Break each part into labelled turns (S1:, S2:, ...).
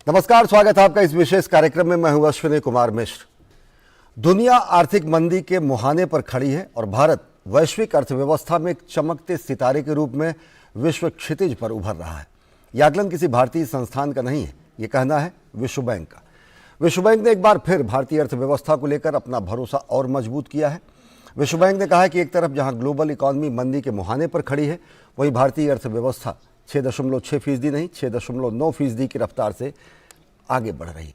S1: नमस्कार, स्वागत है आपका इस विशेष कार्यक्रम में। मैं हूं अश्विनी कुमार मिश्र। दुनिया आर्थिक मंदी के मुहाने पर खड़ी है और भारत वैश्विक अर्थव्यवस्था में एक चमकते सितारे के रूप में विश्व क्षितिज पर उभर रहा है। यह आकलन किसी भारतीय संस्थान का नहीं है, ये कहना है विश्व बैंक का। विश्व बैंक ने एक बार फिर भारतीय अर्थव्यवस्था को लेकर अपना भरोसा और मजबूत किया है। विश्व बैंक ने कहा है कि एक तरफ जहां ग्लोबल इकॉनमी मंदी के मुहाने पर खड़ी है, वहीं भारतीय अर्थव्यवस्था 6.6% नहीं 6.9% की रफ्तार से आगे बढ़ रही।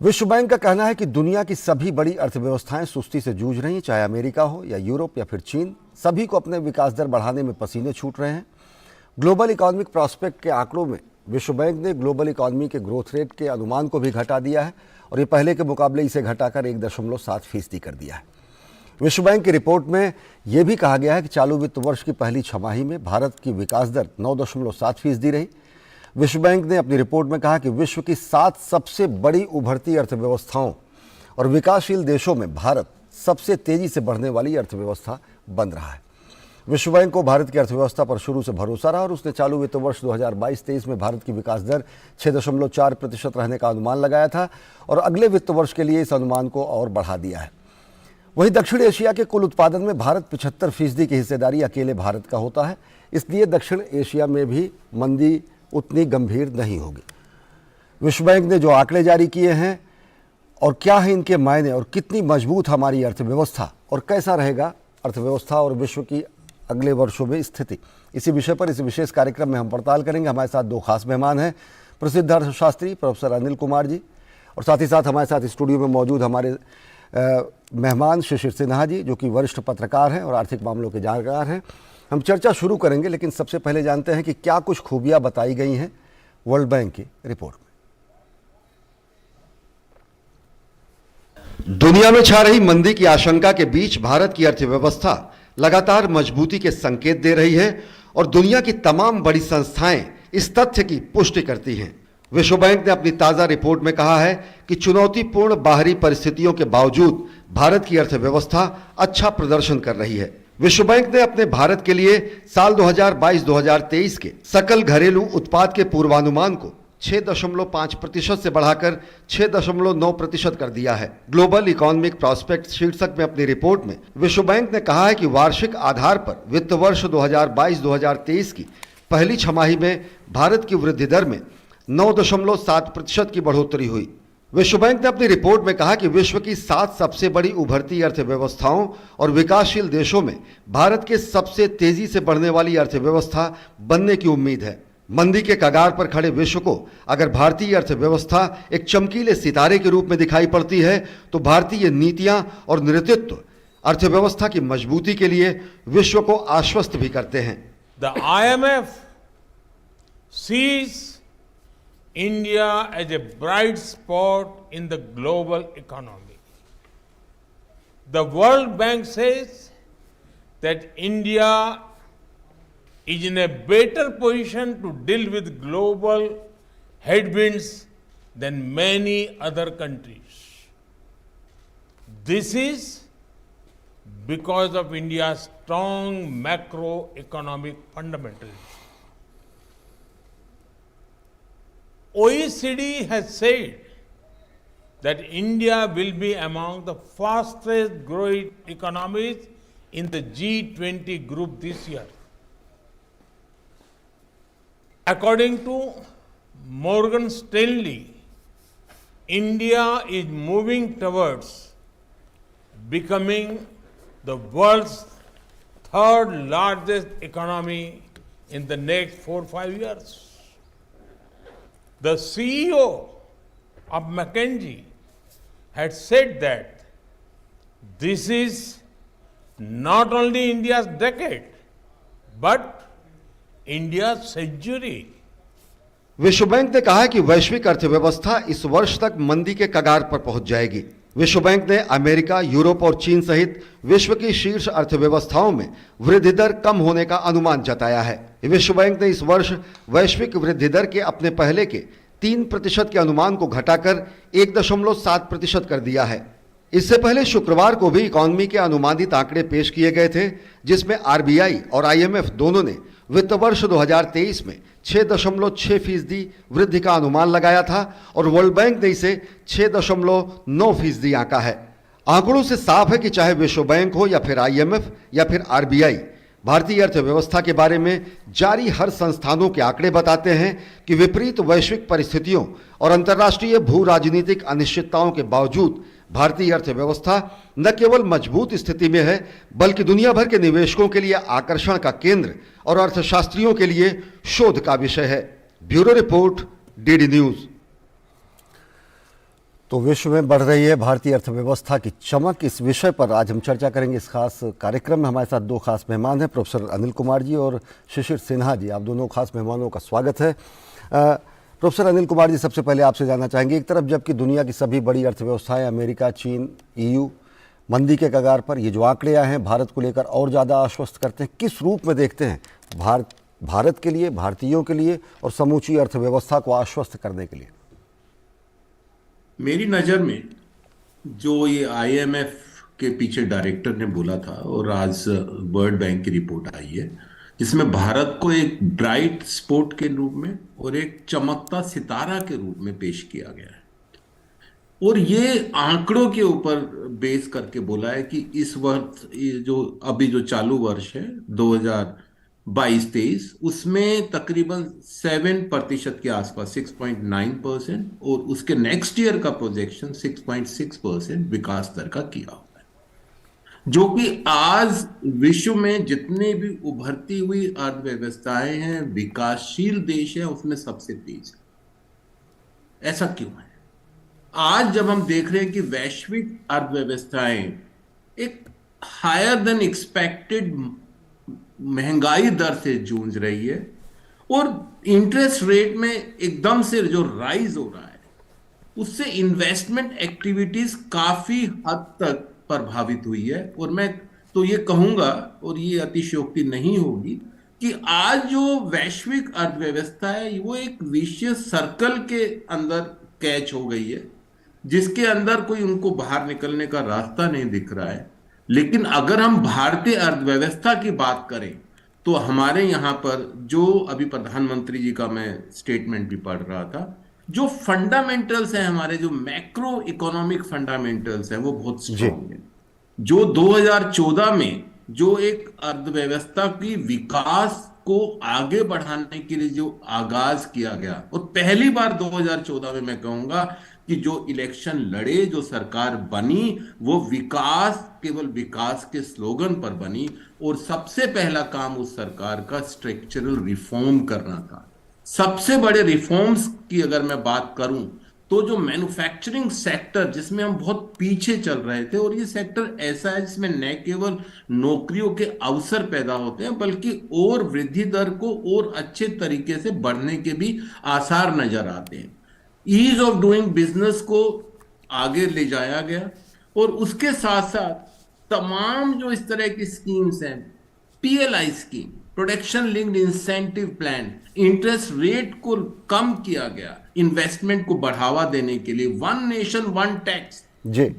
S1: विश्व बैंक का कहना है कि दुनिया की सभी बड़ी अर्थव्यवस्थाएं सुस्ती से जूझ रही हैं, चाहे अमेरिका हो या यूरोप या फिर चीन। सभी को अपने विकास दर बढ़ाने में पसीने छूट रहे हैं। ग्लोबल इकोनॉमिक प्रॉस्पेक्ट के आंकड़ों में विश्व बैंक ने ग्लोबल इकोनॉमी के ग्रोथ रेट के अनुमान को भी घटा दिया है और ये पहले के मुकाबले इसे घटाकर 1.7% कर दिया है। विश्व बैंक की रिपोर्ट में यह भी कहा गया है कि चालू वित्त वर्ष की पहली छमाही में भारत की विकास दर 9.7% रही। विश्व बैंक ने अपनी रिपोर्ट में कहा कि विश्व की 7 सबसे बड़ी उभरती अर्थव्यवस्थाओं और विकासशील देशों में भारत सबसे तेजी से बढ़ने वाली अर्थव्यवस्था बन रहा है। विश्व बैंक को भारत की अर्थव्यवस्था पर शुरू से भरोसा रहा और उसने चालू वित्त वर्ष 2022-23 में भारत की विकास दर 6.4% रहने का अनुमान लगाया था और अगले वित्त वर्ष के लिए इस अनुमान को और बढ़ा दिया है। वहीं दक्षिण एशिया के कुल उत्पादन में भारत 75% की हिस्सेदारी अकेले भारत का होता है, इसलिए दक्षिण एशिया में भी मंदी उतनी गंभीर नहीं होगी। विश्व बैंक ने जो आंकड़े जारी किए हैं और क्या है इनके मायने और कितनी मजबूत हमारी अर्थव्यवस्था और कैसा रहेगा अर्थव्यवस्था और विश्व की अगले वर्षों में स्थिति, इसी विषय पर इस विशेष कार्यक्रम में हम पड़ताल करेंगे। हमारे साथ 2 खास मेहमान हैं, प्रसिद्ध अर्थशास्त्री प्रोफेसर अनिल कुमार जी और साथ ही साथ हमारे साथ स्टूडियो में मौजूद हमारे मेहमान शिशिर सिन्हा जी, जो कि वरिष्ठ पत्रकार हैं और आर्थिक मामलों के जानकार हैं। हम चर्चा शुरू करेंगे, लेकिन सबसे पहले जानते हैं कि क्या कुछ खूबियां बताई गई हैं वर्ल्ड बैंक की रिपोर्ट में। दुनिया में छा रही मंदी की आशंका के बीच भारत की अर्थव्यवस्था लगातार मजबूती के संकेत दे रही है और दुनिया की तमाम बड़ी संस्थाएं इस तथ्य की पुष्टि करती हैं। विश्व बैंक ने अपनी ताजा रिपोर्ट में कहा है कि चुनौतीपूर्ण बाहरी परिस्थितियों के बावजूद भारत की अर्थव्यवस्था अच्छा प्रदर्शन कर रही है। विश्व बैंक ने अपने भारत के लिए साल 2022-2023 के सकल घरेलू उत्पाद के पूर्वानुमान को 6.5% से बढ़ाकर 6.9% कर दिया है। ग्लोबल इकोनॉमिक प्रॉस्पेक्ट शीर्षक में अपनी रिपोर्ट में विश्व बैंक ने कहा है कि वार्षिक आधार पर वित्त वर्ष 2022-2023 की पहली छमाही में भारत की वृद्धि दर में 9.7% की बढ़ोतरी हुई। विश्व बैंक ने अपनी रिपोर्ट में कहा कि विश्व की 7 सबसे बड़ी उभरती अर्थव्यवस्थाओं और विकासशील देशों में भारत के सबसे तेजी से बढ़ने वाली अर्थव्यवस्था बनने की उम्मीद है। मंदी के कगार पर खड़े विश्व को अगर भारतीय अर्थव्यवस्था एक चमकीले सितारे के रूप में दिखाई पड़ती है, तो भारतीय नीतियां और नेतृत्व अर्थव्यवस्था की मजबूती के लिए विश्व को आश्वस्त भी करते हैं।
S2: The IMF sees India as a bright spot in the global economy. The World Bank says that India is in a better position to deal with global headwinds than many other countries. This is because of India's strong macroeconomic fundamentals. OECD has said that India will be among the fastest growing economies in the G20 group this year. According to Morgan Stanley, India is moving towards becoming the world's 3rd largest economy in the next 4-5 years. The CEO of McKinsey had said that this is not only India's decade, but India's century.
S1: विश्व bank ने कहा है कि वैश्विक अर्थव्यवस्था इस वर्ष तक मंदी के कगार पर पहुंच जाएगी। विश्व बैंक ने अमेरिका, यूरोप और चीन सहित विश्व की शीर्ष अर्थव्यवस्थाओं में वृद्धि दर कम होने का अनुमान जताया है। विश्व बैंक ने इस वर्ष वैश्विक वृद्धि दर के अपने पहले के 3% के अनुमान को घटाकर 1.7% कर दिया है। इससे पहले शुक्रवार को भी इकोनॉमी के अनुमानित आंकड़े पेश किए गए थे, जिसमें आरबीआई और आईएमएफ दोनों ने वित्त वर्ष 2023 में 6.6% वृद्धि का अनुमान लगाया था और वर्ल्ड बैंक ने इसे 6.9% आंका है। आंकड़ों से साफ है कि चाहे विश्व बैंक हो या फिर IMF या फिर RBI, भारतीय अर्थव्यवस्था के बारे में जारी हर संस्थानों के आंकड़े बताते हैं कि विपरीत वैश्विक परिस्थितियों और अंतर्राष्ट्रीय भू राजनीतिक अनिश्चितताओं के बावजूद भारतीय अर्थव्यवस्था न केवल मजबूत स्थिति में है, बल्कि दुनिया भर के निवेशकों के लिए आकर्षण का केंद्र और अर्थशास्त्रियों के लिए शोध का विषय है। Bureau report, DD news. तो विश्व में बढ़ रही है भारतीय अर्थव्यवस्था की चमक, इस विषय पर आज हम चर्चा करेंगे। इस खास कार्यक्रम में हमारे साथ दो खास मेहमान हैं, प्रोफेसर अनिल कुमार जी और शिशिर सिन्हा जी। आप दोनों खास मेहमानों का स्वागत है। प्रोफेसर अनिल कुमार जी, सबसे पहले आपसे जानना चाहेंगे, एक तरफ जबकि दुनिया की सभी बड़ी अर्थव्यवस्थाएं अमेरिका, चीन, EU मंदी के कगार पर, ये जो आंकड़े आए हैं भारत को लेकर और ज़्यादा आश्वस्त करते हैं। किस रूप में देखते हैं भारत के लिए, भारतीयों के लिए और समूची अर्थव्यवस्था को आश्वस्त करने के लिए?
S3: मेरी नज़र में जो ये IMF के पीछे डायरेक्टर ने बोला था और आज वर्ल्ड बैंक की रिपोर्ट आई है, जिसमें भारत को एक ब्राइट स्पॉट के रूप में और एक चमकता सितारा के रूप में पेश किया गया है। और ये आंकड़ों के ऊपर बेस करके बोला है कि इस वर्ष जो अभी जो चालू वर्ष है 2022-23, उसमें तकरीबन 7% के आसपास 6.9% और उसके नेक्स्ट ईयर का प्रोजेक्शन 6.6% विकास दर का किया हुआ है, जो कि आज विश्व में जितने भी उभरती हुई अर्थव्यवस्थाएं हैं, विकासशील देश है, उसमें सबसे तेज है। ऐसा क्यों है? आज जब हम देख रहे हैं कि वैश्विक अर्थव्यवस्थाएं एक हायर देन एक्सपेक्टेड महंगाई दर से जूझ रही है और इंटरेस्ट रेट में एकदम से जो राइज हो रहा है, उससे इन्वेस्टमेंट एक्टिविटीज काफी हद तक प्रभावित हुई है। और मैं तो ये कहूंगा, और ये अतिशयोक्ति नहीं होगी, कि आज जो वैश्विक अर्थव्यवस्था है वो एक विशियस सर्कल के अंदर कैच हो गई है, जिसके अंदर कोई उनको बाहर निकलने का रास्ता नहीं दिख रहा है। लेकिन अगर हम भारतीय अर्थव्यवस्था की बात करें तो हमारे यहाँ पर जो अभी प्रधानमंत्री जी का मैं स्टेटमेंट भी पढ़ रहा था, जो फंडामेंटल्स हैं, हमारे जो मैक्रो इकोनॉमिक फंडामेंटल्स हैं, वो बहुत स्ट्रॉन्ग है। जो 2014 में जो एक अर्थव्यवस्था की विकास को आगे बढ़ाने के लिए जो आगाज किया गया, और पहली बार 2014 में मैं कहूंगा कि जो इलेक्शन लड़े, जो सरकार बनी, वो विकास, केवल विकास के स्लोगन पर बनी। और सबसे पहला काम उस सरकार का स्ट्रक्चरल रिफॉर्म करना था। सबसे बड़े रिफॉर्म्स की अगर मैं बात करूं तो जो मैन्युफैक्चरिंग सेक्टर, जिसमें हम बहुत पीछे चल रहे थे, और ये सेक्टर ऐसा है जिसमें न केवल नौकरियों के अवसर पैदा होते हैं, बल्कि और वृद्धि दर को और अच्छे तरीके से बढ़ने के भी आसार नजर आते हैं। ईज ऑफ डूइंग बिजनेस को आगे ले जाया गया और उसके साथ साथ तमाम जो इस तरह की स्कीम्स हैं, PLI scheme, production linked incentive plan, interest rate को कम किया गया इन्वेस्टमेंट को बढ़ावा देने के लिए, one nation one tax,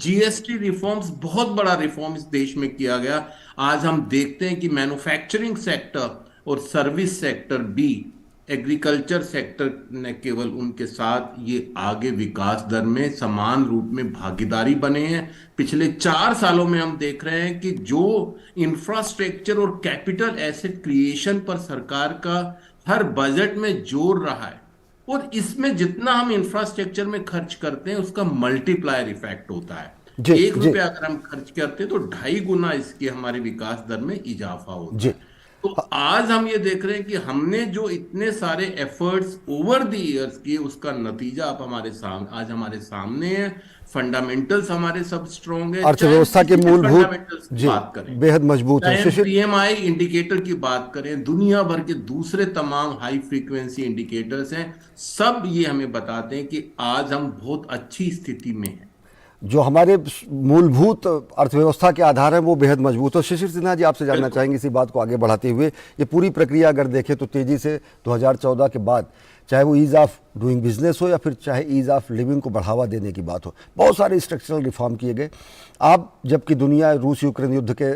S3: GST reforms, बहुत बड़ा रिफॉर्म इस देश में किया गया। आज हम देखते हैं कि मैन्युफैक्चरिंग सेक्टर और सर्विस सेक्टर भी, एग्रीकल्चर सेक्टर न केवल, उनके साथ ये आगे विकास दर में समान रूप में भागीदारी बने हैं। पिछले 4 सालों में हम देख रहे हैं कि जो इंफ्रास्ट्रक्चर और कैपिटल एसेट क्रिएशन पर सरकार का हर बजट में जोर रहा है, और इसमें जितना हम इंफ्रास्ट्रक्चर में खर्च करते हैं उसका मल्टीप्लायर इफेक्ट होता है। ₹1 अगर हम खर्च करते हैं तो 2.5 गुना इसके हमारे विकास दर में इजाफा होता है। तो आज हम ये देख रहे हैं कि हमने जो इतने सारे एफर्ट्स ओवर द इयर्स किए, उसका नतीजा अब आज हमारे सामने है। फंडामेंटल्स हमारे सब स्ट्रॉन्ग है,
S1: अर्थव्यवस्था के मूलभूत
S3: बात करें,
S1: बेहद मजबूत है।
S3: PMI इंडिकेटर की बात करें, दुनिया भर के दूसरे तमाम हाई फ्रीक्वेंसी इंडिकेटर्स हैं, सब ये हमें बताते हैं कि आज हम बहुत अच्छी स्थिति में हैं।
S1: जो हमारे मूलभूत अर्थव्यवस्था के आधार हैं वो बेहद मजबूत है। शिशिर सिन्हा जी, आपसे जानना चाहेंगे इसी बात को आगे बढ़ाते हुए, ये पूरी प्रक्रिया अगर देखें तो तेजी से 2014 के बाद, चाहे वो ईज ऑफ डूइंग बिजनेस हो या फिर चाहे ईज ऑफ लिविंग को बढ़ावा देने की बात हो, बहुत सारे स्ट्रक्चरल रिफॉर्म किए गए। आप जबकि दुनिया रूस यूक्रेन युद्ध के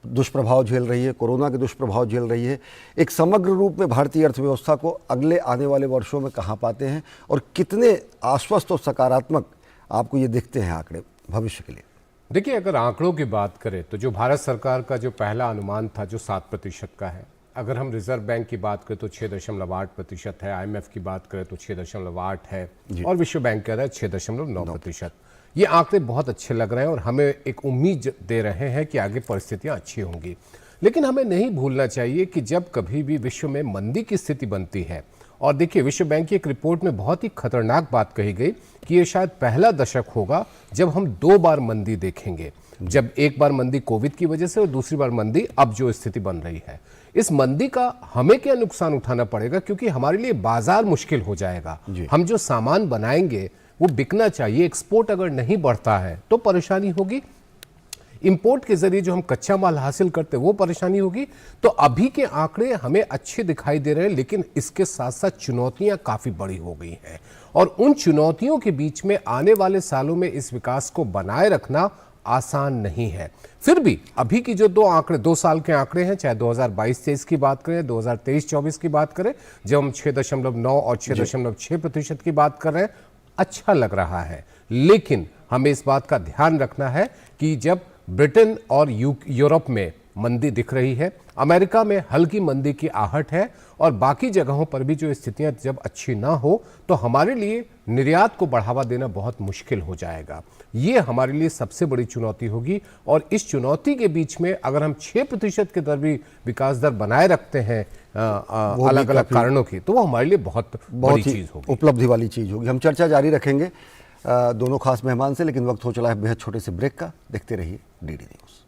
S1: दुष्प्रभाव झेल रही है, कोरोना के दुष्प्रभाव झेल रही है। एक समग्र रूप में भारतीय अर्थव्यवस्था को अगले आने वाले वर्षों में कहाँ पाते हैं और कितने आश्वस्त और सकारात्मक आपको ये दिखते हैं आंकड़े भविष्य के लिए?
S4: देखिए, अगर आंकड़ों की बात करें तो जो भारत सरकार का जो पहला अनुमान था जो 7% का है, अगर हम रिजर्व बैंक की बात करें तो 6.8% है, IMF की बात करें तो 6.8 है और विश्व बैंक कह रहा है 6.9%। ये आंकड़े बहुत अच्छे लग रहे हैं और हमें एक उम्मीद दे रहे हैं कि आगे परिस्थितियां अच्छी होंगी। लेकिन हमें नहीं भूलना चाहिए कि जब कभी भी विश्व में मंदी की स्थिति बनती है, और देखिए विश्व बैंक की एक रिपोर्ट में बहुत ही खतरनाक बात कही गई कि ये शायद पहला दशक होगा जब हम 2 बार मंदी देखेंगे, जब एक बार मंदी कोविड की वजह से और दूसरी बार मंदी अब जो स्थिति बन रही है। इस मंदी का हमें क्या नुकसान उठाना पड़ेगा, क्योंकि हमारे लिए बाजार मुश्किल हो जाएगा। हम जो सामान बनाएंगे वो बिकना चाहिए, एक्सपोर्ट अगर नहीं बढ़ता है तो परेशानी होगी, इंपोर्ट के जरिए जो हम कच्चा माल हासिल करते हैं वो परेशानी होगी। तो अभी के आंकड़े हमें अच्छे दिखाई दे रहे हैं, लेकिन इसके साथ साथ चुनौतियां काफी बड़ी हो गई हैं और उन चुनौतियों के बीच में आने वाले सालों में इस विकास को बनाए रखना आसान नहीं है। फिर भी अभी की जो 2 साल के आंकड़े हैं, चाहे 2022-23 की बात करें, 2023-24 की बात करें, जब हम 6.9 और 6.6% की बात कर रहे हैं, अच्छा लग रहा है। लेकिन हमें इस बात का ध्यान रखना है कि जब ब्रिटेन और यूरोप में मंदी दिख रही है, अमेरिका में हल्की मंदी की आहट है और बाकी जगहों पर भी जो स्थितियां जब अच्छी ना हो तो हमारे लिए निर्यात को बढ़ावा देना बहुत मुश्किल हो जाएगा। ये हमारे लिए सबसे बड़ी चुनौती होगी और इस चुनौती के बीच में अगर हम 6% की दर भी विकास दर बनाए रखते हैं अलग अलग कारणों की, तो वो हमारे लिए बहुत बड़ी चीज होगी,
S1: उपलब्धि वाली चीज होगी। हम चर्चा जारी रखेंगे दोनों खास मेहमान से, लेकिन वक्त हो चला है बेहद छोटे से ब्रेक का। देखते रहिए डीडी न्यूज।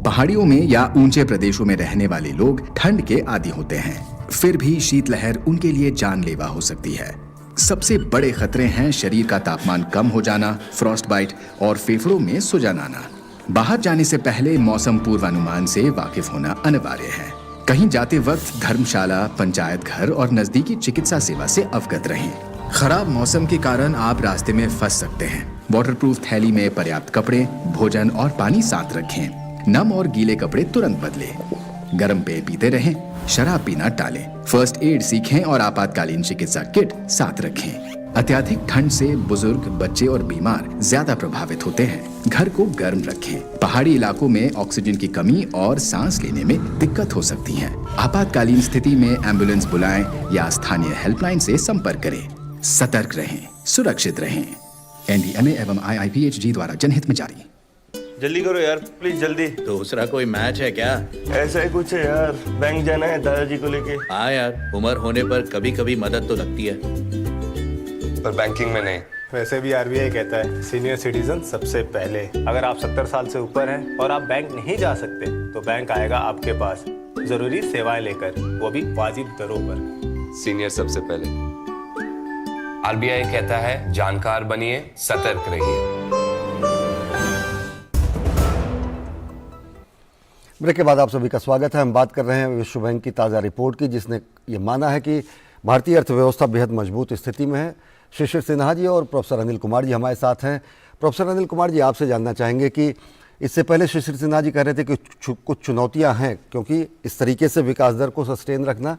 S5: पहाड़ियों में या ऊंचे प्रदेशों में रहने वाले लोग ठंड के आदी होते हैं, फिर भी शीतलहर उनके लिए जानलेवा हो सकती है। सबसे बड़े खतरे हैं शरीर का तापमान कम हो जाना, फ्रॉस्ट बाइट और फेफड़ों में सुजन आना। बाहर जाने से पहले मौसम पूर्वानुमान से वाकिफ होना अनिवार्य है। कहीं जाते वक्त धर्मशाला, पंचायत घर और नजदीकी चिकित्सा सेवा से अवगत रहें। खराब मौसम के कारण आप रास्ते में फंस सकते हैं। वाटरप्रूफ थैली में पर्याप्त कपड़े, भोजन और पानी साथ रखें। नम और गीले कपड़े तुरंत बदलें। गर्म पेय पीते रहें, शराब पीना टालें। फर्स्ट एड सीखें और आपातकालीन चिकित्सा किट साथ रखें। अत्यधिक ठंड से बुजुर्ग, बच्चे और बीमार ज्यादा प्रभावित होते हैं। घर को गर्म रखें। पहाड़ी इलाकों में ऑक्सीजन की कमी और सांस लेने में दिक्कत हो सकती है। आपातकालीन स्थिति में एम्बुलेंस बुलाएं या स्थानीय हेल्पलाइन से संपर्क करें। सतर्क रहें, सुरक्षित रहें। NDMA एवं IIPHG द्वारा जनहित में जारी।
S6: जल्दी करो यार, प्लीज जल्दी।
S7: दूसरा कोई मैच है क्या?
S6: ऐसा ही कुछ है यार, बैंक जाना है दादाजी को लेके।
S7: हाँ यार, उम्र होने पर कभी कभी मदद तो लगती है,
S6: पर बैंकिंग में नहीं।
S8: वैसे भी RBI कहता है सीनियर सिटीजन सबसे पहले। अगर आप 70 साल से ऊपर हैं और आप बैंक नहीं जा सकते तो बैंक आएगा आपके पास जरूरी सेवाएं लेकर, वो भी वाजिब दरों पर।
S9: सीनियर सबसे पहले। RBI कहता है जानकार बनिए, सतर्क रहिए।
S1: ब्रेक के बाद आप सभी का स्वागत है। हम बात कर रहे हैं विश्व बैंक की ताज़ा रिपोर्ट की, जिसने ये माना है कि भारतीय अर्थव्यवस्था बेहद मजबूत स्थिति में है। शिशिर सिन्हा जी और प्रोफेसर अनिल कुमार जी हमारे साथ हैं। प्रोफेसर अनिल कुमार जी, आपसे जानना चाहेंगे कि इससे पहले श्री सिन्हा जी कह रहे थे कि कुछ चुनौतियां हैं, क्योंकि इस तरीके से विकास दर को सस्टेन रखना,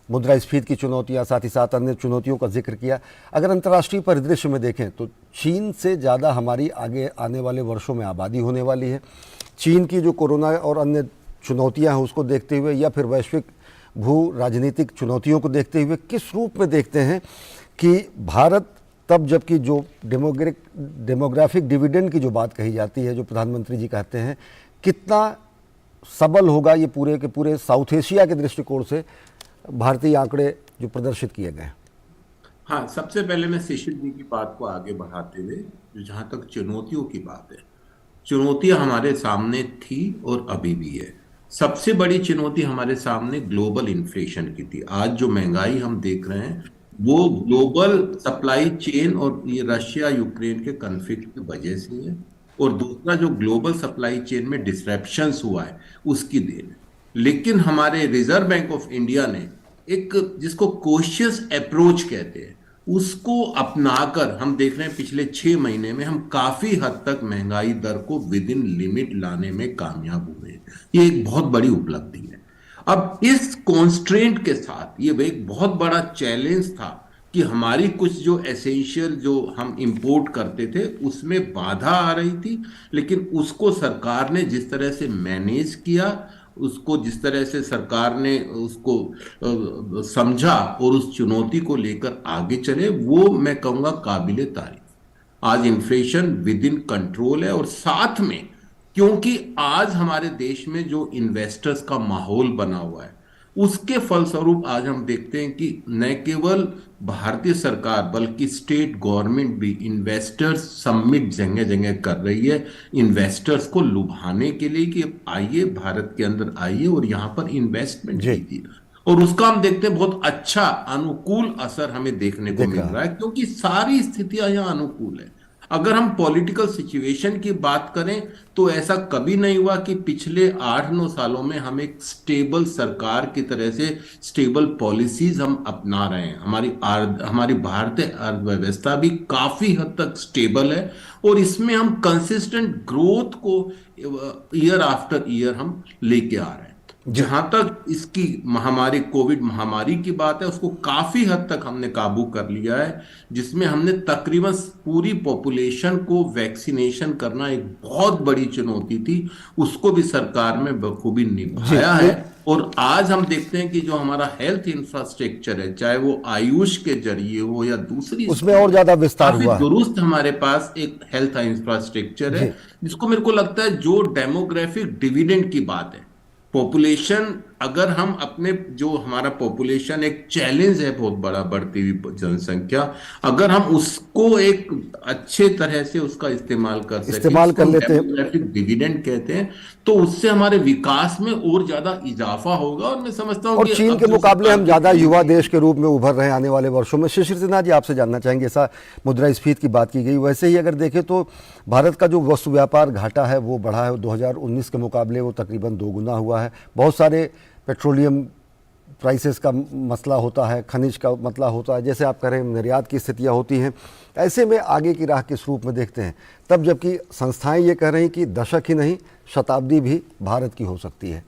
S1: मुद्रास्फीति की चुनौतियां, साथ ही साथ अन्य चुनौतियों का जिक्र किया। अगर अंतर्राष्ट्रीय परिदृश्य में देखें तो चीन से ज़्यादा हमारी आगे आने वाले वर्षों में आबादी होने वाली है। चीन की जो कोरोना और अन्य चुनौतियां हैं उसको देखते हुए, या फिर वैश्विक भू राजनीतिक चुनौतियों को देखते हुए किस रूप में देखते हैं कि भारत, तब जबकि जो डेमोग्राफिक डिविडेंड की जो बात कही जाती है, जो प्रधानमंत्री जी कहते हैं, कितना सबल होगा ये पूरे के पूरे साउथ एशिया के दृष्टिकोण से भारतीय आंकड़े जो प्रदर्शित किए गए हैं?
S3: हाँ, सबसे पहले मैं शिशिर जी की बात को आगे बढ़ाते हुए, जहां तक चुनौतियों की बात है, चुनौतियां हमारे सामने थी और अभी भी है। सबसे बड़ी चुनौती हमारे सामने ग्लोबल इन्फ्लेशन की थी। आज जो महंगाई हम देख रहे हैं वो ग्लोबल सप्लाई चेन और ये रशिया यूक्रेन के कॉन्फ्लिक्ट की वजह से है, और दूसरा जो ग्लोबल सप्लाई चेन में डिसरप्शंस हुआ है उसकी देन है। लेकिन हमारे रिजर्व बैंक ऑफ इंडिया ने एक, जिसको कॉशियस अप्रोच कहते हैं, उसको अपनाकर हम देख रहे हैं पिछले 6 महीने में हम काफी हद तक महंगाई दर को विद इन लिमिट लाने में कामयाब हुए। ये एक बहुत बड़ी उपलब्धि है। अब इस कॉन्स्ट्रेंट के साथ ये एक बहुत बड़ा चैलेंज था कि हमारी कुछ जो एसेंशियल जो हम इंपोर्ट करते थे उसमें बाधा आ रही थी, लेकिन उसको सरकार ने जिस तरह से मैनेज किया, उसको जिस तरह से सरकार ने उसको समझा और उस चुनौती को लेकर आगे चले, वो मैं कहूँगा काबिले तारीफ। आज इन्फ्लेशन विद इन कंट्रोल है, और साथ में क्योंकि आज हमारे देश में जो इन्वेस्टर्स का माहौल बना हुआ है उसके फलस्वरूप आज हम देखते हैं कि न केवल भारतीय सरकार बल्कि स्टेट गवर्नमेंट भी इन्वेस्टर्स समिट जगह जगह कर रही है, इन्वेस्टर्स को लुभाने के लिए कि आइए भारत के अंदर आइए और यहां पर इन्वेस्टमेंट कीजिए। और उसका हम देखते हैं बहुत अच्छा अनुकूल असर हमें देखने को मिल रहा है, क्योंकि सारी स्थितियां यहां अनुकूल है। अगर हम पॉलिटिकल सिचुएशन की बात करें तो ऐसा कभी नहीं हुआ कि पिछले 8-9 सालों में हम एक स्टेबल सरकार की तरह से स्टेबल पॉलिसीज हम अपना रहे हैं। हमारी भारतीय अर्थव्यवस्था भी काफी हद तक स्टेबल है, और इसमें हम कंसिस्टेंट ग्रोथ को ईयर आफ्टर ईयर हम लेके आ रहे हैं। जहां तक इसकी महामारी, कोविड महामारी की बात है, उसको काफी हद तक हमने काबू कर लिया है, जिसमें हमने तकरीबन पूरी पॉपुलेशन को वैक्सीनेशन करना एक बहुत बड़ी चुनौती थी, उसको भी सरकार में बखूबी निभाया है। और आज हम देखते हैं कि जो हमारा हेल्थ इंफ्रास्ट्रक्चर है, चाहे वो आयुष के जरिए हो या दूसरी,
S1: उसमें और ज्यादा विस्तार हुआ।
S3: दुरुस्त हमारे पास एक हेल्थ इंफ्रास्ट्रक्चर है, जिसको मेरे को लगता है जो डेमोग्राफिक डिविडेंड की बात है, पॉपुलेशन, अगर हम अपने जो हमारा पॉपुलेशन एक चैलेंज है बहुत बड़ा, बढ़ती हुई जनसंख्या, अगर हम उसको एक अच्छे तरह से उसका इस्तेमाल कर लेते हैं, डिविडेंड कहते हैं, तो उससे हमारे विकास में और ज्यादा इजाफा होगा। और मैं समझता हूं
S1: और चीन के मुकाबले हम ज्यादा युवा देश के रूप में उभर रहे हैं आने वाले वर्षों में। शिशिर सिन्हा जी, आपसे जानना चाहेंगे, ऐसा मुद्रास्फीति की बात की गई, वैसे ही अगर देखें तो भारत का जो वस्तु व्यापार घाटा है वो बढ़ा है, 2019 के मुकाबले वो तकरीबन 2 गुना हुआ है। बहुत सारे पेट्रोलियम प्राइसेस का मसला होता है, खनिज का मसला होता है, जैसे आप कह रहे हैं निर्यात की स्थितियां होती हैं। ऐसे में आगे की राह किस रूप में देखते हैं, तब जबकि संस्थाएं ये कह रही हैं कि दशक ही नहीं शताब्दी भी भारत की हो सकती है?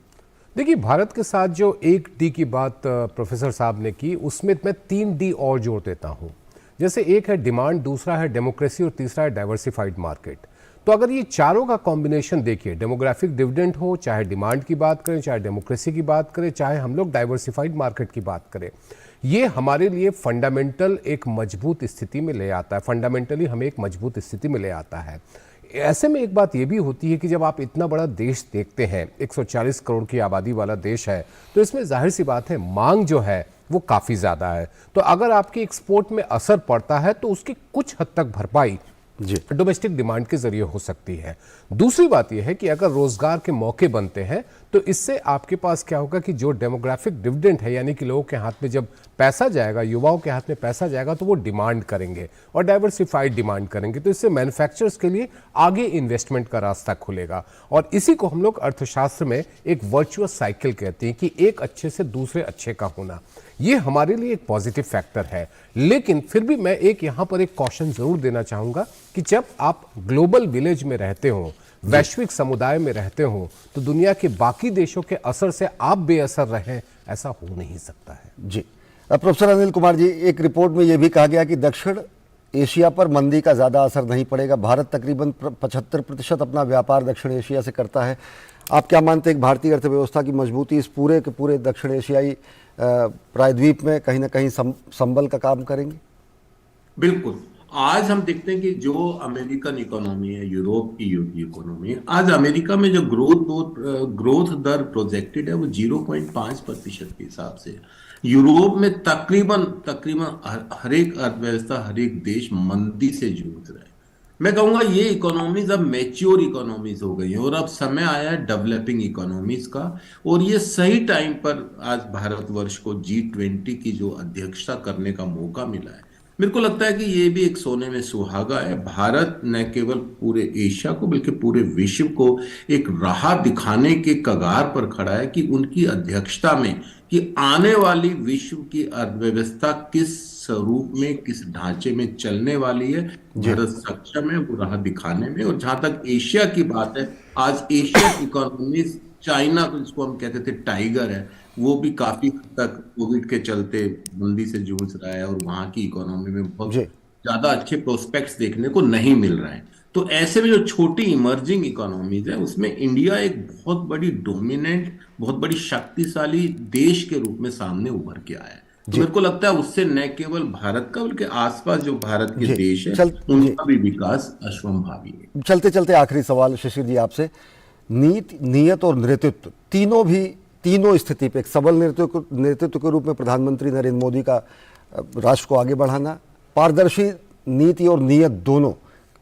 S4: देखिए, भारत के साथ जो 1D की बात प्रोफेसर साहब ने की, उसमें मैं 3D और जोड़ देता हूँ। जैसे एक है डिमांड, दूसरा है डेमोक्रेसी और तीसरा है डाइवर्सिफाइड मार्केट। तो अगर ये चारों का कॉम्बिनेशन देखिए, डेमोग्राफिक डिविडेंड हो, चाहे डिमांड की बात करें, चाहे डेमोक्रेसी की बात करें, चाहे हम लोग डाइवर्सिफाइड मार्केट की बात करें, ये हमारे लिए फंडामेंटल एक मजबूत स्थिति में ले आता है, फंडामेंटली हमें एक मजबूत स्थिति में ले आता है। ऐसे में एक बात ये भी होती है कि जब आप इतना बड़ा देश देखते हैं, 140 करोड़ की आबादी वाला देश है, तो इसमें जाहिर सी बात है मांग जो है वो काफ़ी ज़्यादा है। तो अगर आपकी एक्सपोर्ट में असर पड़ता है तो उसकी कुछ हद तक भरपाई डोमेस्टिक डिमांड के जरिए हो सकती है। दूसरी बात यह है कि अगर रोजगार के मौके बनते हैं तो इससे आपके पास क्या होगा कि जो डेमोग्राफिक डिविडेंड है, यानी कि लोगों के हाथ में जब पैसा जाएगा, युवाओं के हाथ में पैसा जाएगा, तो वो डिमांड करेंगे और डाइवर्सिफाइड डिमांड करेंगे। तो इससे मैन्युफैक्चरर्स के लिए आगे इन्वेस्टमेंट का रास्ता खुलेगा, और इसी को हम लोग अर्थशास्त्र में एक वर्चुअस साइकिल कहते हैं कि एक अच्छे से दूसरे अच्छे का होना। ये हमारे लिए एक पॉजिटिव फैक्टर है। लेकिन फिर भी मैं एक यहाँ पर एक कॉशन जरूर देना चाहूँगा कि जब आप ग्लोबल विलेज में रहते हो, वैश्विक समुदाय में रहते हो तो दुनिया के बाकी देशों के असर से आप बेअसर रहें, ऐसा हो नहीं सकता है।
S1: जी, अब प्रोफेसर अनिल कुमार जी, एक रिपोर्ट में यह भी कहा गया कि दक्षिण एशिया पर मंदी का ज़्यादा असर नहीं पड़ेगा। भारत तकरीबन 75% अपना व्यापार दक्षिण एशिया से करता है। आप क्या मानते हैं कि भारतीय अर्थव्यवस्था की मजबूती इस पूरे के पूरे दक्षिण एशियाई प्रायद्वीप में कहीं ना कहीं संबल का काम करेंगी?
S3: बिल्कुल। आज हम देखते हैं कि जो अमेरिकन इकोनॉमी है, यूरोप की इकोनॉमी है, आज अमेरिका में जो ग्रोथ दर प्रोजेक्टेड है वो 0.5% के हिसाब से। यूरोप में तकरीबन हर एक अर्थव्यवस्था, हर एक देश मंदी से जूझ रहा है। मैं कहूंगा ये इकोनॉमीज अब मैच्योर इकोनॉमीज हो गई हैं और अब समय आया है डेवलपिंग इकोनॉमीज का। और ये सही टाइम पर आज भारतवर्ष को G20 की जो अध्यक्षता करने का मौका मिला है। मेरे को लगता है कि ये भी एक सोने में सुहागा है। भारत न केवल पूरे एशिया को बल्कि पूरे विश्व को एक राह दिखाने के कगार पर खड़ा है कि उनकी अध्यक्षता में कि आने वाली विश्व की अर्थव्यवस्था किस स्वरूप में, किस ढांचे में चलने वाली है। भारत सक्षम है वो राह दिखाने में। और जहां तक एशिया की बात है, आज एशियन इकोनॉमीज, चाइना जिसको हम कहते थे टाइगर है, वो भी काफी हद तक कोविड के चलते मंदी से जूझ रहा है और वहां की इकोनॉमी में बहुत ज्यादा अच्छे प्रोस्पेक्ट्स देखने को नहीं मिल रहे हैं। तो ऐसे में जो छोटी इमर्जिंग इकोनॉमीज है उसमें इंडिया एक बहुत बड़ी डोमिनेंट, बहुत बड़ी शक्तिशाली देश के रूप में सामने उभर के आया है। तो मेरे को लगता है उससे न केवल भारत का बल्कि आसपास जो भारत के देश है उनका भी विकास अश्वंभावी है।
S1: चलते चलते आखिरी सवाल शिशिर जी आपसे, नीति, नियत और नेतृत्व तीनों स्थिति पे एक सबल नेतृत्व के रूप में प्रधानमंत्री नरेंद्र मोदी का राष्ट्र को आगे बढ़ाना, पारदर्शी नीति और नियत दोनों,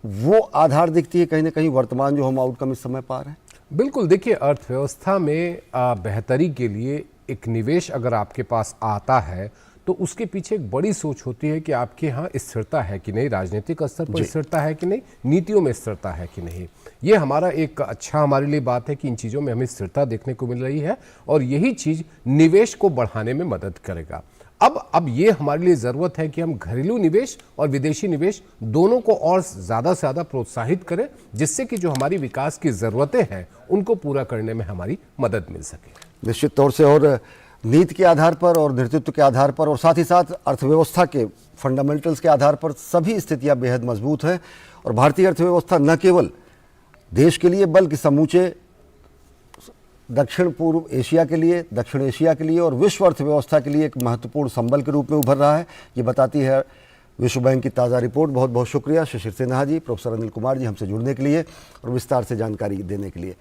S1: वो आधार दिखती है कहीं ना कहीं वर्तमान जो हम आउटकम इस समय पा रहे हैं।
S4: बिल्कुल, देखिए अर्थव्यवस्था में बेहतरी के लिए एक निवेश अगर आपके पास आता है तो उसके पीछे एक बड़ी सोच होती है कि आपके यहाँ स्थिरता है कि नहीं, राजनीतिक स्तर पर स्थिरता है कि नहीं, नीतियों में स्थिरता है कि नहीं। ये हमारा एक अच्छा हमारे लिए बात है कि इन चीज़ों में हमें स्थिरता देखने को मिल रही है और यही चीज़ निवेश को बढ़ाने में मदद करेगा। अब ये हमारे लिए ज़रूरत है कि हम घरेलू निवेश और विदेशी निवेश दोनों को और ज़्यादा से ज़्यादा प्रोत्साहित करें, जिससे कि जो हमारी विकास की ज़रूरतें हैं उनको पूरा करने में हमारी मदद मिल सके।
S1: निश्चित तौर से, और नीति के आधार पर और नेतृत्व के आधार पर और साथ ही साथ अर्थव्यवस्था के फंडामेंटल्स के आधार पर सभी स्थितियां बेहद मजबूत हैं। और भारतीय अर्थव्यवस्था न केवल देश के लिए बल्कि समूचे दक्षिण पूर्व एशिया के लिए, दक्षिण एशिया के लिए और विश्व अर्थव्यवस्था के लिए एक महत्वपूर्ण संबल के रूप में उभर रहा है। ये बताती है विश्व बैंक की ताज़ा रिपोर्ट। बहुत बहुत शुक्रिया शिशिर सिन्हा जी, प्रोफेसर अनिल कुमार जी, हमसे जुड़ने के लिए और विस्तार से जानकारी देने के लिए।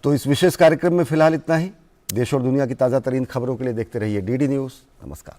S1: तो इस विशेष कार्यक्रम में फिलहाल इतना ही। देश और दुनिया की ताज़ा तरीन खबरों के लिए देखते रहिए DD न्यूज़। नमस्कार।